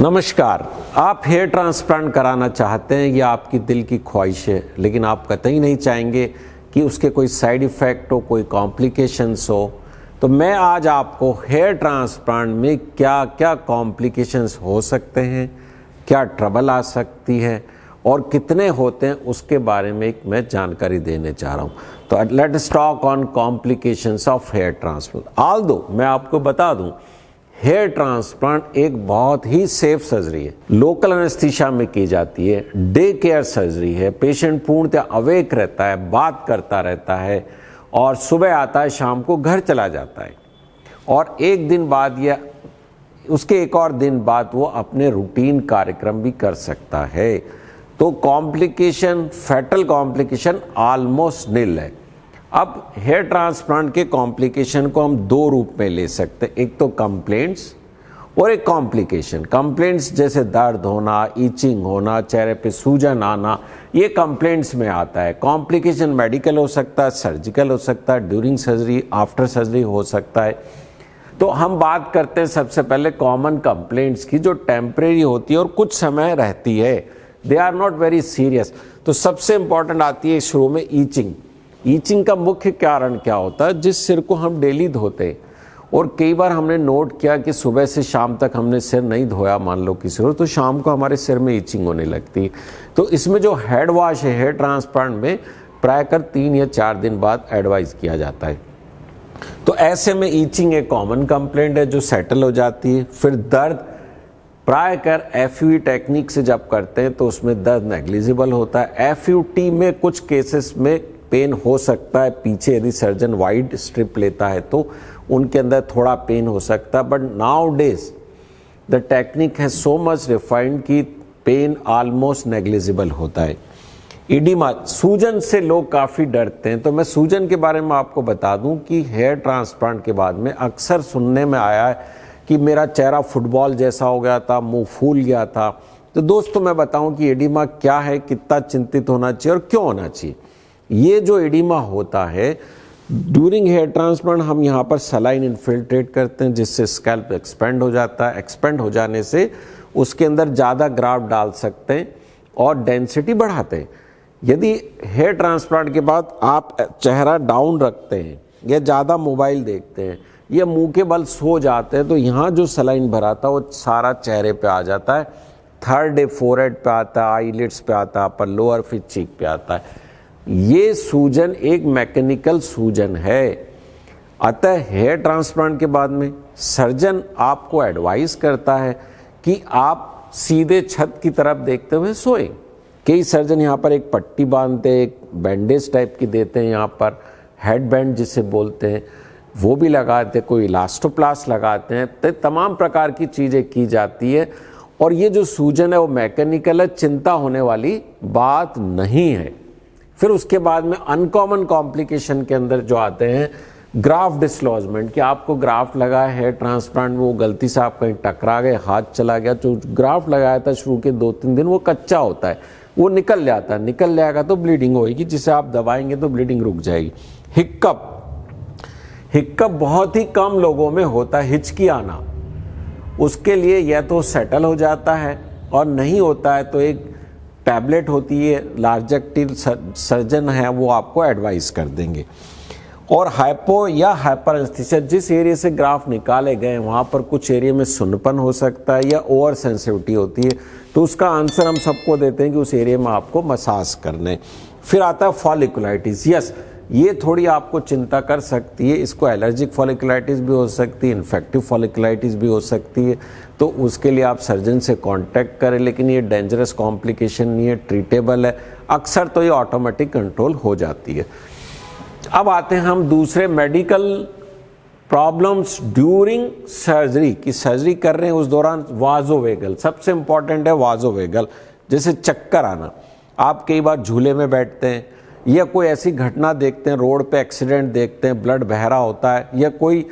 नमस्कार। आप hair transplant कराना चाहते हैं, या आपकी दिल की ख्वाहिश है, लेकिन आप कतई नहीं चाहेंगे कि उसके कोई साइड इफ़ेक्ट हो, कोई कॉम्प्लिकेशंस हो। तो मैं आज आपको हेयर ट्रांसप्लांट में क्या क्या कॉम्प्लिकेशंस हो सकते हैं, क्या ट्रबल आ सकती है और कितने होते हैं, उसके बारे में एक मैं जानकारी देने चाह रहा हूँ। तो let's talk on complications of hair transplant. Although मैं आपको बता दूँ, हेयर ट्रांसप्लांट एक बहुत ही सेफ सर्जरी है, लोकल एनेस्थीसिया में की जाती है, डे केयर सर्जरी है। पेशेंट पूर्णतः अवेक रहता है, बात करता रहता है और सुबह आता है, शाम को घर चला जाता है और एक दिन बाद या उसके एक और दिन बाद वो अपने रूटीन कार्यक्रम भी कर सकता है। तो कॉम्प्लिकेशन, फैटल कॉम्प्लिकेशन ऑलमोस्ट निल है। अब हेयर ट्रांसप्लांट के कॉम्प्लिकेशन को हम दो रूप में ले सकते हैं, एक तो कंप्लेंट्स और एक कॉम्प्लिकेशन। कंप्लेंट्स जैसे दर्द होना, ईचिंग होना, चेहरे पे सूजन आना, ये कंप्लेंट्स में आता है। कॉम्प्लिकेशन मेडिकल हो सकता है, सर्जिकल हो सकता है, ड्यूरिंग सर्जरी, आफ्टर सर्जरी हो सकता है। तो हम बात करते हैं सबसे पहले कॉमन कंप्लेंट्स की, जो टेम्परेरी होती है और कुछ समय रहती है, they are not very serious. तो सबसे इंपॉर्टेंट आती है शुरू में ईचिंग। ईचिंग का मुख्य कारण क्या होता है? जिस सिर को हम डेली धोते हैं और कई बार हमने नोट किया कि सुबह से शाम तक हमने सिर नहीं धोया, मान लो किसी को, तो शाम को हमारे सिर में ईचिंग होने लगती है। तो इसमें जो हेड वॉश है हेयर ट्रांसप्लांट में, प्रायः 3 या 4 दिन बाद एडवाइस किया जाता है। तो ऐसे में ईचिंग एक कॉमन कंप्लेंट है जो सेटल हो जाती है। फिर दर्द, प्रायः एफयूई टेक्निक से जब करते हैं तो उसमें दर्द नेग्लिजिबल होता है। एफयूटी में कुछ केसेस में पेन हो सकता है, पीछे यदि सर्जन वाइड स्ट्रिप लेता है तो उनके अंदर थोड़ा पेन हो सकता है, but now days the technique है सो मच रिफाइंड कि पेन ऑलमोस्ट नेग्लिजिबल होता है। इडिमा, सूजन से लोग काफ़ी डरते हैं, तो मैं सूजन के बारे में आपको बता दूं कि हेयर ट्रांसप्लांट के बाद में अक्सर सुनने में आया है कि मेरा चेहरा फुटबॉल जैसा हो गया था, मुंह फूल गया था। तो दोस्तों मैं बताऊं कि एडिमा क्या है, कितना चिंतित होना चाहिए और क्यों होना चाहिए। ये जो एडिमा होता है ड्यूरिंग हेयर ट्रांसप्लांट, हम यहाँ पर सलाइन इन्फिल्ट्रेट करते हैं जिससे स्कैल्प एक्सपेंड हो जाता है। एक्सपेंड हो जाने से उसके अंदर ज़्यादा ग्राफ्ट डाल सकते हैं और डेंसिटी बढ़ाते हैं। यदि हेयर ट्रांसप्लांट के बाद आप चेहरा डाउन रखते हैं या ज़्यादा मोबाइल देखते हैं या मुंह के बल सो जाते हैं, तो यहाँ जो सलाइन भरा था वो सारा चेहरे पे आ जाता है। थर्ड डे फोरहेड पे आता है, आईलिड्स पे आता है, अपर लोअर फिर चीक पे आता है। ये सूजन एक मैकेनिकल सूजन है। अतः हेयर ट्रांसप्लांट के बाद में सर्जन आपको एडवाइस करता है कि आप सीधे छत की तरफ देखते हुए सोएं। कई सर्जन यहाँ पर एक पट्टी बांधते हैं, एक बैंडेज टाइप की देते हैं, यहाँ पर हेड बैंड जिसे बोलते हैं वो भी लगाते हैं, कोई इलास्टोप्लास्ट लगाते हैं। तो तमाम प्रकार की चीज़ें की जाती है और ये जो सूजन है वो मैकेनिकल है, चिंता होने वाली बात नहीं है। फिर उसके बाद में अनकॉमन कॉम्प्लिकेशन के अंदर जो आते हैं ग्राफ्ट डिसलॉजमेंट, कि आपको ग्राफ्ट लगा है हेयर ट्रांसप्लांट में, वो गलती से आप कहीं टकरा गए, हाथ चला गया, तो ग्राफ्ट लगाया था शुरू के 2-3 दिन वो कच्चा होता है, वो निकल जाता है। निकल जाएगा तो ब्लीडिंग होगी, जिसे आप दबाएंगे तो ब्लीडिंग रुक जाएगी। हिक्कप, हिक्कप बहुत ही कम लोगों में होता है, हिचकी आना। उसके लिए या तो सेटल हो जाता है और नहीं होता है तो एक टैबलेट होती है, लार्जेक्टिव सर्जन है वो आपको एडवाइस कर देंगे। और हाइपो या हाइपर एनेस्थीसिया, जिस एरिया से ग्राफ्ट निकाले गए वहाँ पर कुछ एरिया में सुन्नपन हो सकता है या ओवर सेंसिटिविटी होती है, तो उसका आंसर हम सबको देते हैं कि उस एरिया में आपको मसाज करने। फिर आता है फॉलिकुलाइटिस। यस, ये थोड़ी आपको चिंता कर सकती है, इसको एलर्जिक फॉलिकुलाइटिस भी हो सकती है, इन्फेक्टिव फॉलिकुलाइटिस भी हो सकती है। तो उसके लिए आप सर्जन से कांटेक्ट करें, लेकिन ये डेंजरस कॉम्प्लिकेशन नहीं है, ट्रीटेबल है। अक्सर तो ये ऑटोमेटिक कंट्रोल हो जाती है। अब आते हैं हम दूसरे मेडिकल प्रॉब्लम्स ड्यूरिंग सर्जरी, की सर्जरी कर रहे हैं उस दौरान वाजोवेगल सबसे इंपॉर्टेंट है। वाजोवेगल जैसे चक्कर आना, आप कई बार झूले में बैठते हैं या कोई ऐसी घटना देखते हैं, रोड पे एक्सीडेंट देखते हैं, ब्लड बह रहा होता है, या कोई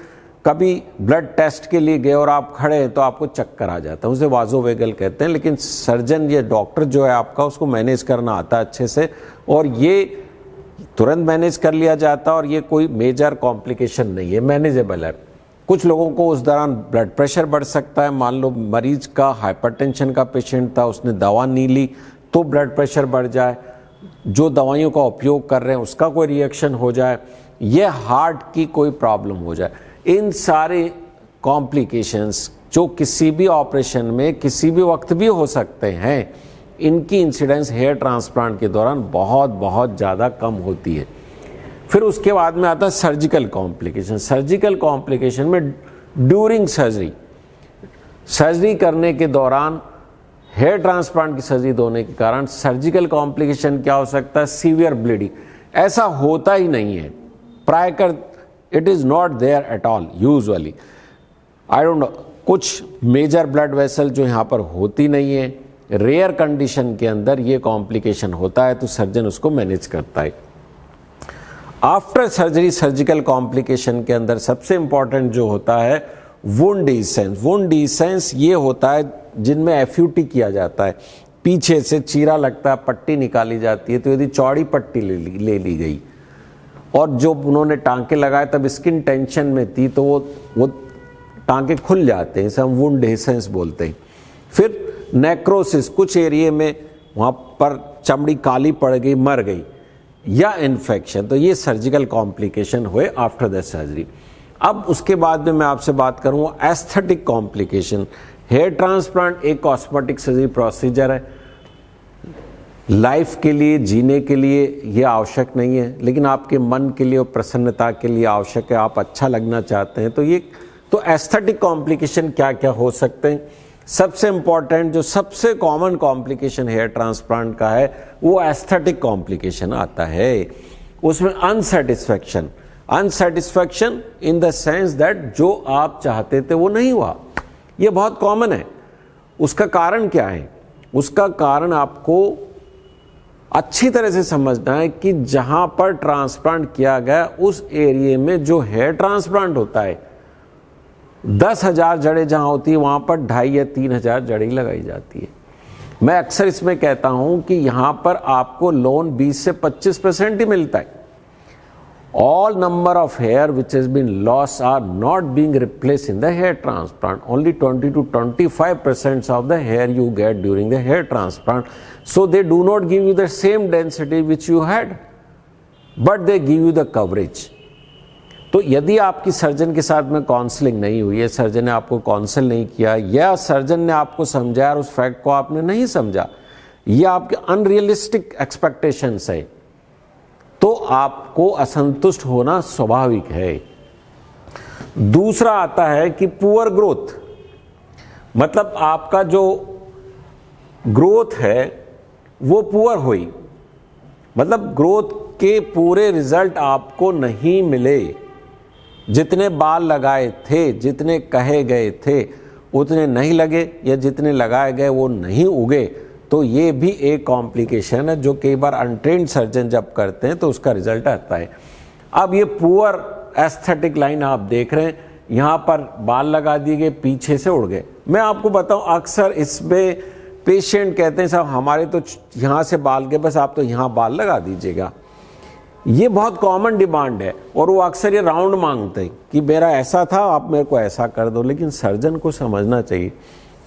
कभी ब्लड टेस्ट के लिए गए और आप खड़े हैं तो आपको चक्कर आ जाता है, उसे वाजोवेगल कहते हैं। लेकिन सर्जन या डॉक्टर जो है आपका, उसको मैनेज करना आता है अच्छे से और ये तुरंत मैनेज कर लिया जाता है और ये कोई मेजर कॉम्प्लिकेशन नहीं है, मैनेजेबल है। कुछ लोगों को उस दौरान ब्लड प्रेशर बढ़ सकता है। मान लो मरीज का हाइपरटेंशन का पेशेंट था, उसने दवा नहीं ली तो ब्लड प्रेशर बढ़ जाए, जो दवाइयों का उपयोग कर रहे हैं उसका कोई रिएक्शन हो जाए, ये हार्ट की कोई प्रॉब्लम हो जाए। इन सारे कॉम्प्लिकेशंस जो किसी भी ऑपरेशन में किसी भी वक्त भी हो सकते हैं, इनकी इंसिडेंस हेयर ट्रांसप्लांट के दौरान बहुत बहुत ज़्यादा कम होती है। फिर उसके बाद में आता है सर्जिकल कॉम्प्लिकेशन। सर्जिकल कॉम्प्लिकेशन में ड्यूरिंग सर्जरी करने के दौरान हेयर ट्रांसप्लांट की सर्जरी होने के कारण सर्जिकल कॉम्प्लिकेशन क्या हो सकता है? Severe bleeding. ऐसा होता ही नहीं है प्रायकर, it is not there at all usually. I don't know, कुछ मेजर ब्लड वेसल जो यहाँ पर होती नहीं है, रेयर कंडीशन के अंदर ये कॉम्प्लिकेशन होता है तो सर्जन उसको मैनेज करता है। आफ्टर सर्जरी सर्जिकल कॉम्प्लिकेशन के अंदर सबसे इंपॉर्टेंट जो होता है वुंड डिसेंस। वुंड डिसेंस ये होता है जिनमें एफ्यूटी किया जाता है, पीछे से चीरा लगता है, पट्टी निकाली जाती है। तो यदि चौड़ी पट्टी ले ली गई और जो उन्होंने टांके लगाए तब स्किन टेंशन में थी तो वो टांके खुल जाते हैं, इसे हम वुंड डिसेंस बोलते हैं। फिर नेक्रोसिस, कुछ एरिया में वहाँ पर चमड़ी काली पड़ गई, मर गई, या इन्फेक्शन, तो ये सर्जिकल कॉम्प्लिकेशन हुए आफ्टर द सर्जरी। अब उसके बाद में मैं आपसे बात करूँगा एस्थेटिक कॉम्प्लिकेशन। हेयर ट्रांसप्लांट एक कॉस्मेटिक सर्जरी प्रोसीजर है, लाइफ के लिए, जीने के लिए ये आवश्यक नहीं है, लेकिन आपके मन के लिए और प्रसन्नता के लिए आवश्यक है। आप अच्छा लगना चाहते हैं तो एस्थेटिक कॉम्प्लिकेशन क्या क्या हो सकते हैं? सबसे इंपॉर्टेंट जो सबसे कॉमन कॉम्प्लिकेशन हेयर ट्रांसप्लांट का है वो एस्थेटिक कॉम्प्लिकेशन आता है। उसमें unsatisfaction in the sense that जो आप चाहते थे वो नहीं हुआ। ये बहुत कॉमन है। उसका कारण क्या है? उसका कारण आपको अच्छी तरह से समझना है कि जहां पर ट्रांसप्लांट किया गया उस एरिया में जो हेयर ट्रांसप्लांट होता है, 10,000 जड़ें जहां होती है वहां पर 2,500 या 3,000 जड़ें लगाई जाती है। मैं अक्सर इसमें कहता हूं कि यहां पर आपको लोन 20 से 25% ही मिलता है। All number of hair which has been lost are not being replaced in the hair transplant. Only 20 to 25% of the hair you get during the hair transplant. So they do not give you the same density which you had, but they give you the coverage. तो यदि आपकी surgeon के साथ में counselling नहीं हुई है, surgeon ने आपको काउंसिल नहीं किया, या सर्जन ने आपको समझाया और उस फैक्ट को आपने नहीं समझा, ये आपके अनरियलिस्टिक एक्सपेक्टेशंस है, तो आपको असंतुष्ट होना स्वाभाविक है। दूसरा आता है कि पुअर ग्रोथ, मतलब आपका जो ग्रोथ है वो पुअर हुई, मतलब ग्रोथ के पूरे रिजल्ट आपको नहीं मिले। जितने बाल लगाए थे, जितने कहे गए थे उतने नहीं लगे, या जितने लगाए गए वो नहीं उगे, तो ये भी एक कॉम्प्लिकेशन है जो कई बार अनट्रेन्ड सर्जन जब करते हैं तो उसका रिजल्ट आता है। अब ये पुअर एस्थेटिक लाइन आप देख रहे हैं, यहाँ पर बाल लगा दिए गए, पीछे से उड़ गए। मैं आपको बताऊं, अक्सर इसमें पेशेंट कहते हैं साहब हमारे तो यहाँ से बाल गए, बस आप तो यहाँ बाल लगा दीजिएगा। ये बहुत कॉमन डिमांड है और वो अक्सर ये राउंड मांगते हैं कि मेरा ऐसा था, आप मेरे को ऐसा कर दो। लेकिन सर्जन को समझना चाहिए,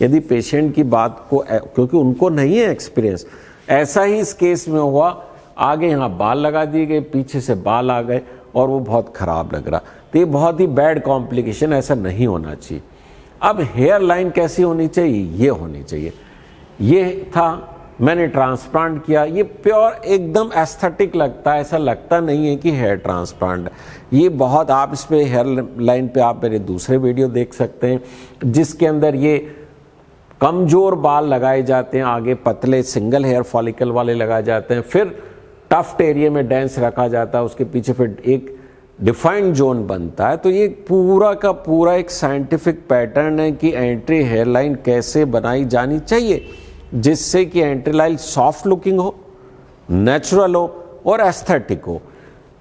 यदि पेशेंट की बात को, क्योंकि उनको नहीं है एक्सपीरियंस, ऐसा ही इस केस में हुआ, आगे यहाँ बाल लगा दिए गए, पीछे से बाल आ गए और वो बहुत ख़राब लग रहा, तो ये बहुत ही बैड कॉम्प्लिकेशन, ऐसा नहीं होना चाहिए। अब हेयर लाइन कैसी होनी चाहिए? ये होनी चाहिए। ये था, मैंने ट्रांसप्लांट किया, ये प्योर एकदम एस्थेटिक लगता है, ऐसा लगता नहीं है कि हेयर ट्रांसप्लांट। ये बहुत, आप इस पे हेयर लाइन पे आप मेरे दूसरे वीडियो देख सकते हैं जिसके अंदर ये कमजोर बाल लगाए जाते हैं, आगे पतले सिंगल हेयर फॉलिकल वाले लगाए जाते हैं, फिर टफ्ट एरिया में डेंस रखा जाता है, उसके पीछे फिर एक डिफाइंड जोन बनता है। तो ये पूरा का पूरा एक साइंटिफिक पैटर्न है कि एंट्री हेयर लाइन कैसे बनाई जानी चाहिए जिससे कि एंट्री लाइन सॉफ्ट लुकिंग हो, नेचुरल हो और एस्थेटिक हो।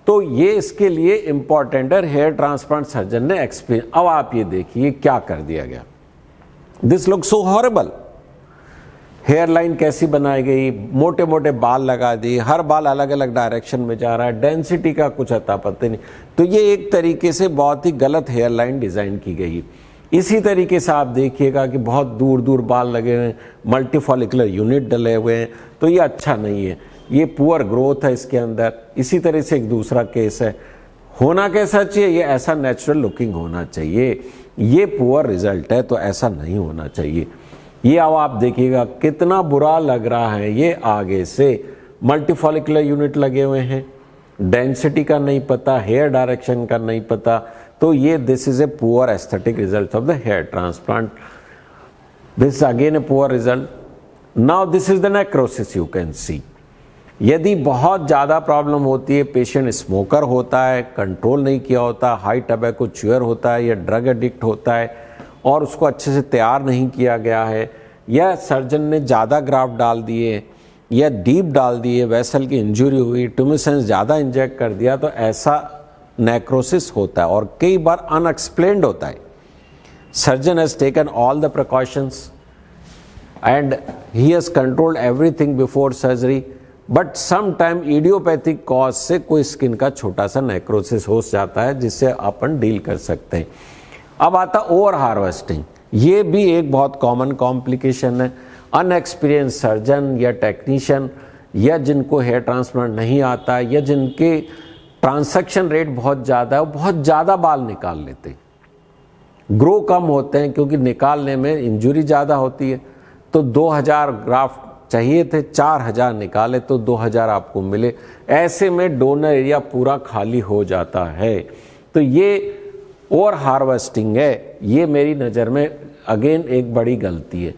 तो ये इसके लिए इंपॉर्टेंट है। हेयर ट्रांसप्लांट सर्जन ने एक्सप्लेन। अब आप ये देखिए क्या कर दिया गया, this looks so horrible. Hairline कैसी बनाई गई, मोटे मोटे बाल लगा दिए, हर बाल अलग अलग डायरेक्शन में जा रहा है, डेंसिटी का कुछ अता पता नहीं। तो ये एक तरीके से बहुत ही गलत हेयर लाइन डिज़ाइन की गई है। इसी तरीके से आप देखिएगा कि बहुत दूर दूर बाल लगे हुए हैं, मल्टीफॉलिकुलर यूनिट डले हुए हैं, तो ये अच्छा नहीं है, ये पुअर ग्रोथ है इसके अंदर। इसी तरह से एक दूसरा केस है, होना कैसा चाहिए, ये ऐसा नेचुरल लुकिंग होना चाहिए, ये पुअर रिजल्ट है, तो ऐसा नहीं होना चाहिए। ये अब आप देखिएगा कितना बुरा लग रहा है, ये आगे से मल्टीफॉलिकुलर यूनिट लगे हुए हैं, डेंसिटी का नहीं पता, हेयर डायरेक्शन का नहीं पता, तो ये this is a poor aesthetic result of the hair transplant. This again a poor result. Now this is the necrosis you can see. यदि बहुत ज़्यादा प्रॉब्लम होती है, पेशेंट स्मोकर होता है, कंट्रोल नहीं किया होता, हाई टबैको च्यूअर होता है या ड्रग एडिक्ट होता है और उसको अच्छे से तैयार नहीं किया गया है, या सर्जन ने ज़्यादा ग्राफ्ट डाल दिए या डीप डाल दिए, वेसल की इंजरी हुई, ट्यूमेसेंस ज़्यादा इंजेक्ट कर दिया, तो ऐसा नेक्रोसिस होता है और कई बार अनएक्सप्लेन्ड होता है। Surgeon has taken all the precautions and he has controlled everything before surgery, but some time idiopathic cause से कोई स्किन का छोटा सा नेक्रोसिस हो जाता है, जिससे अपन डील कर सकते हैं। अब आता ओवर हार्वेस्टिंग, ये भी एक बहुत कॉमन कॉम्प्लिकेशन है। अनएक्सपीरियंस सर्जन या टेक्नीशियन या जिनको हेयर ट्रांसप्लांट नहीं आता है या जिनके ट्रांसैक्शन रेट बहुत ज़्यादा है, वो बहुत ज़्यादा बाल निकाल लेते हैं, ग्रो कम होते हैं क्योंकि निकालने में इंजरी ज़्यादा होती है। तो 2000 ग्राफ्ट चाहिए थे, 4000 निकाले तो 2000 आपको मिले, ऐसे में डोनर एरिया पूरा खाली हो जाता है। तो ये ओवर हार्वेस्टिंग है, ये मेरी नज़र में अगेन एक बड़ी गलती है।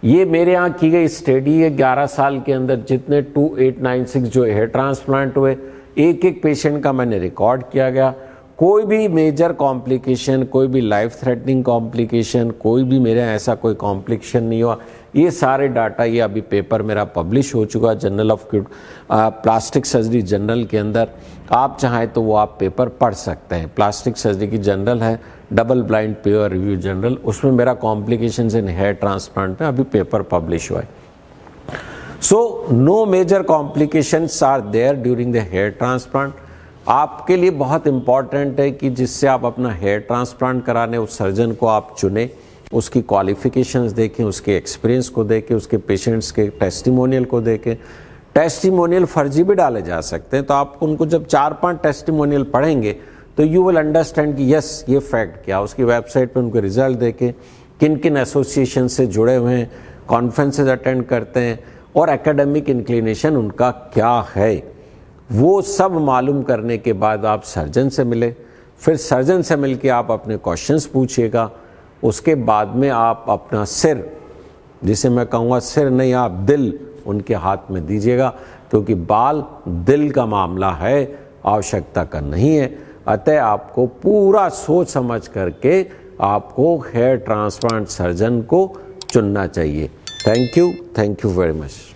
ये मेरे यहाँ की गई स्टडी है, 11 साल के अंदर जितने 2896 जो हेयर ट्रांसप्लांट हुए, एक एक पेशेंट का मैंने रिकॉर्ड किया गया, कोई भी मेजर कॉम्प्लिकेशन, कोई भी लाइफ थ्रेटनिंग कॉम्प्लिकेशन, कोई भी मेरे ऐसा कोई कॉम्प्लिकेशन नहीं हुआ। ये सारे डाटा, ये अभी पेपर मेरा पब्लिश हो चुका journal of plastic surgery journal के अंदर, आप चाहें तो वो आप पेपर पढ़ सकते हैं। प्लास्टिक सर्जरी की जर्नल है, double blind pair review journal, उसमें मेरा कॉम्प्लिकेशंस इन हेयर ट्रांसप्लांट में अभी पेपर पब्लिश हुआ है। So no major complications are there during the hair transplant. आपके लिए बहुत इंपॉर्टेंट है कि जिससे आप अपना हेयर ट्रांसप्लांट कराने उस सर्जन को आप चुने, उसकी क्वालिफिकेशंस देखें, उसके एक्सपीरियंस को देखें, उसके पेशेंट्स के टेस्टिमोनियल को देखें। टेस्टिमोनियल फर्जी भी डाले जा सकते हैं, तो आप उनको जब 4-5 टेस्टिमोनियल पढ़ेंगे तो यू विल अंडरस्टैंड कि यस ये फैक्ट क्या। उसकी वेबसाइट पे उनके रिजल्ट देखें, किन किन एसोसिएशन से जुड़े हुए हैं, कॉन्फ्रेंसेज अटेंड करते हैं और एकेडमिक इंक्लिनेशन उनका क्या है, वो सब मालूम करने के बाद आप सर्जन से मिले। फिर सर्जन से मिल के आप अपने क्वेश्चंस पूछिएगा। उसके बाद में आप अपना सिर, जिसे मैं कहूँगा सिर नहीं आप दिल, उनके हाथ में दीजिएगा, क्योंकि बाल दिल का मामला है, आवश्यकता का नहीं है। अतः आपको पूरा सोच समझ करके आपको हेयर ट्रांसप्लांट सर्जन को चुनना चाहिए। Thank you very much.